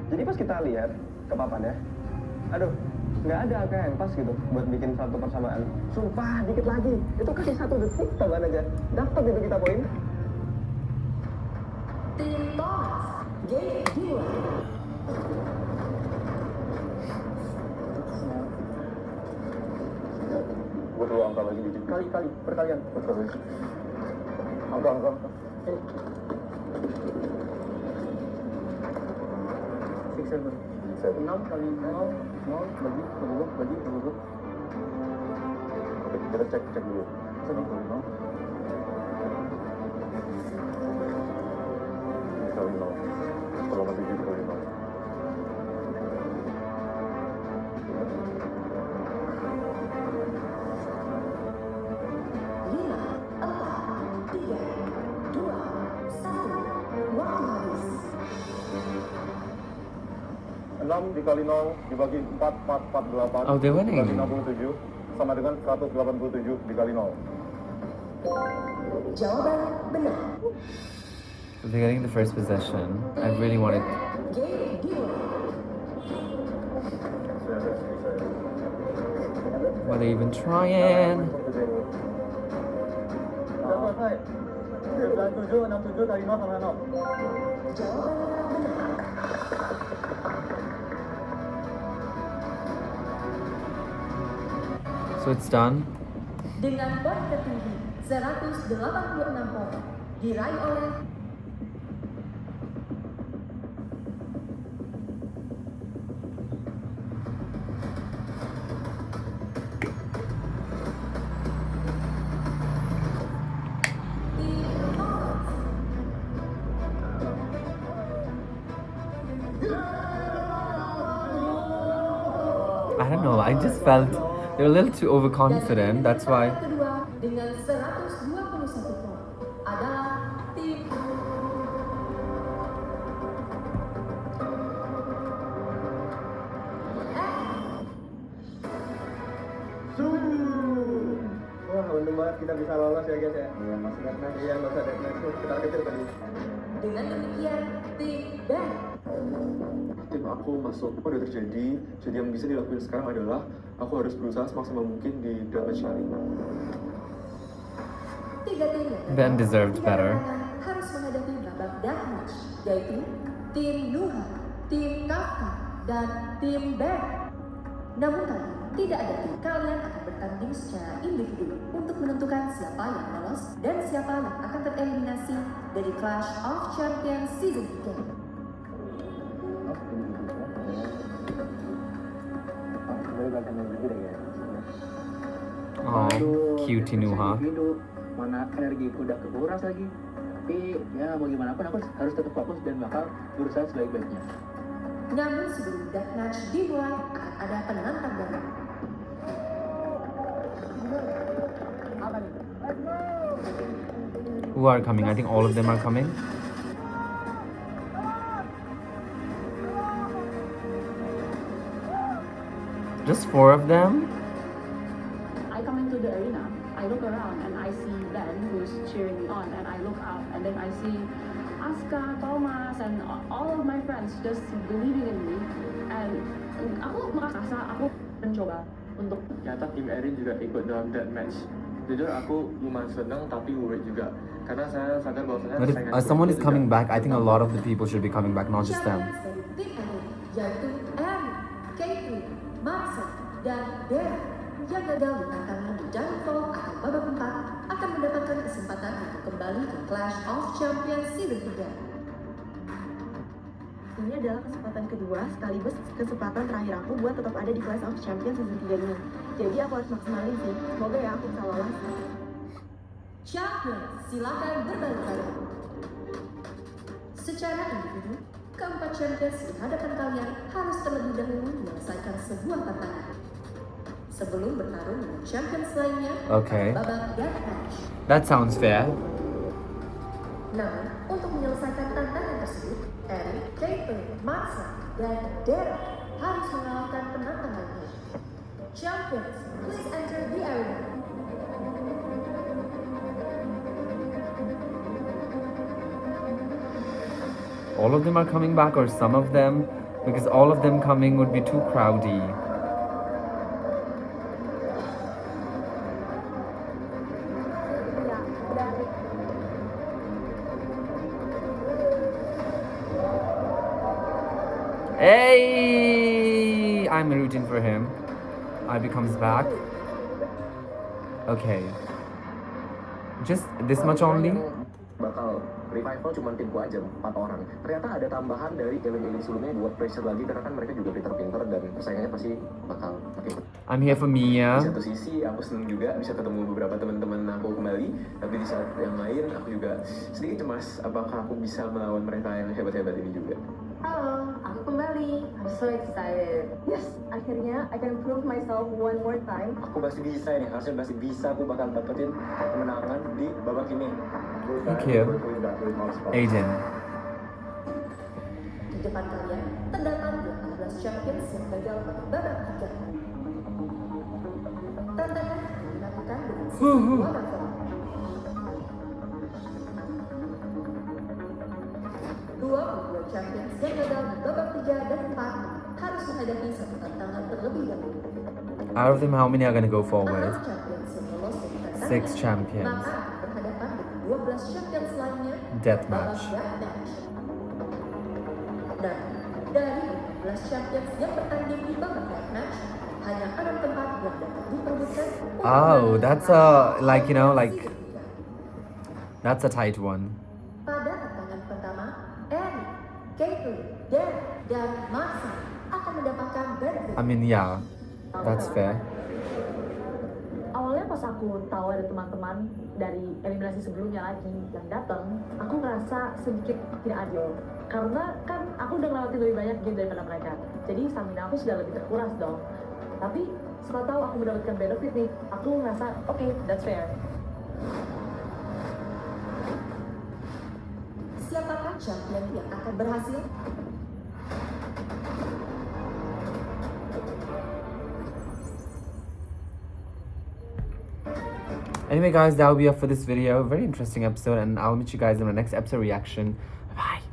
Jadi pas kita lihat ke papannya, aduh, nggak ada angka yang pas gitu buat bikin satu persamaan. Sumpah, dikit lagi. Itu kasih 1 detik tambahan aja. Dapat itu kita poin. Tim Thomas, game dimulai. Gue perlu angka lagi dikit. Kali perkalian. Angka. 6 kali 0 bagi 20. Oke, kita cek dulu. 6 kali 0. Kali 0. Kalau nanti kali 0. Lima, 4, 3, 2, 1. Waktu habis. 6 dikali 0 dibagi 4, 8. Oh, they're winning. Dibagi 67 sama dengan 187 dikali 0. Jawaban benar. So they're getting the first possession. I really wanted. Game dimulai. Were they even trying? Udah selesai. 67 kali 0 sama 0. Jawaban benar. So it's done. Dengan poin tertinggi 186 poin diraih oleh tim Thomas. I don't know. I just felt they were a little too overconfident. That's why. Kedua dengan 121 poin adalah tim Wah, untung banget kita bisa lolos ya guys ya. Iya, masih deadmatch. Iya, nggak usah deadmatch. Kita kecil tadi. Dengan demikian tim Ben. Tim aku masuk udah terjadi, jadi yang bisa dilakukan sekarang adalah aku harus berusaha semaksimal mungkin di deathmatch kali ini. Tiga tim yang Ben deserved tiga better. pasangan harus menghadapi babak deathmatch, yaitu tim Nuha, tim Kafka, dan tim Ben. Namun kali ini, tidak ada tim. Kalian akan bertanding secara individu untuk menentukan siapa yang lolos dan siapa yang akan tereliminasi dari Clash of Champions Season 3. Oh, cutie Nuha. Hidup, mana energiku udah kekuras lagi. Tapi ya mau gimana pun aku harus tetap fokus dan bakal berusaha sebaik-baiknya. Namun sebelum deathmatch dimulai, akan ada penantang baru. Who are coming? I think all of them are coming. Just 4 of them? I come into the arena, I look around and I see Ben who's cheering me on, and I look up and then I see Aska, Thomas, and all of my friends just believing in me. And aku merasa aku mencoba untuk Ternyata tim Erin juga ikut dalam deathmatch. Jujur aku lumayan senang tapi worried juga karena saya sadar bahwasanya But if someone is coming back, I think a lot of the people should be coming back, not just them. Champions dari tim ini yaitu Erin, Caitlyn, Marcel, dan Darren yang gagal menantangnya di Downfall atau babak 4 akan mendapatkan kesempatan untuk kembali ke Clash of Champions Season 3. Ini adalah kesempatan kedua sekaligus kesempatan terakhir aku buat tetap ada di Clash of Champions Season 3 ini. Jadi aku harus maksimalin sih. Semoga ya aku bisa lolos. Champions, silakan berbalik badan. Secara individu, keempat champions di hadapan kalian harus terlebih dahulu menyelesaikan sebuah tantangan sebelum bertarung dengan champions lainnya Okay. pada babak deathmatch. That sounds fair. Namun, untuk menyelesaikan tantangan tersebut, Eric, Caitlyn, Marsa, dan Derek harus mengalahkan penantang lainnya. Champions, please enter the arena. All of them are coming back, or some of them, because all of them coming would be too crowdy. Hey, I'm rooting for him. Ivy comes back. Okay. Just this much only? Bakal revival cuma timku aja 4 orang. Ternyata ada tambahan dari game-game sebelumnya buat pressure lagi karena kan mereka juga pinter-pinter dan persaingannya pasti bakal makin. I'm here for Mia. Di satu sisi aku seneng juga bisa ketemu beberapa teman-teman aku kembali, tapi di saat yang lain aku juga sedikit cemas apakah aku bisa melawan mereka yang hebat-hebat ini juga. Halo, aku kembali. I'm so excited. Yes, akhirnya I can prove myself one more time. Aku masih bisa ini, harusnya masih bisa aku bakal dapetin kemenangan di babak ini. Thank you. Aiden. Di depan kalian terdapat 18 champions yang gagal pada babak 3. Tantangan dilakukan dengan sistem waterfall. 22 champions yang gagal di babak 3 dan 4 harus menghadapi satu tantangan terlebih dahulu. Out of them, how many are gonna go forward? 6 champions yang lolos dari tantangan, 6 champions. maka berhadapan dengan 12 champions lainnya Deathmatch. babak deathmatch. Dan dari 15 champions yang bertanding di babak deathmatch, hanya 6 tempat yang dapat diperebutkan. untuk Oh, menang that's pada like, you know, like, season 3. that's a tight one. Pada tantangan pertama, Eric, Caitlyn, Derek, dan Marsa akan mendapatkan benefit. I mean, yeah, that's fair. Awalnya pas aku tahu ada teman-teman dari eliminasi sebelumnya lagi yang datang, aku ngerasa sedikit tidak adil. Karena kan aku udah ngelewatin lebih banyak game daripada mereka. Jadi stamina aku sudah lebih terkuras dong. Tapi setelah tahu aku mendapatkan benefit nih, aku ngerasa oke, that's fair. Siapakah champion yang akan berhasil? Anyway, guys, that will be it for this video. Very interesting episode, and I'll meet you guys in my next episode reaction.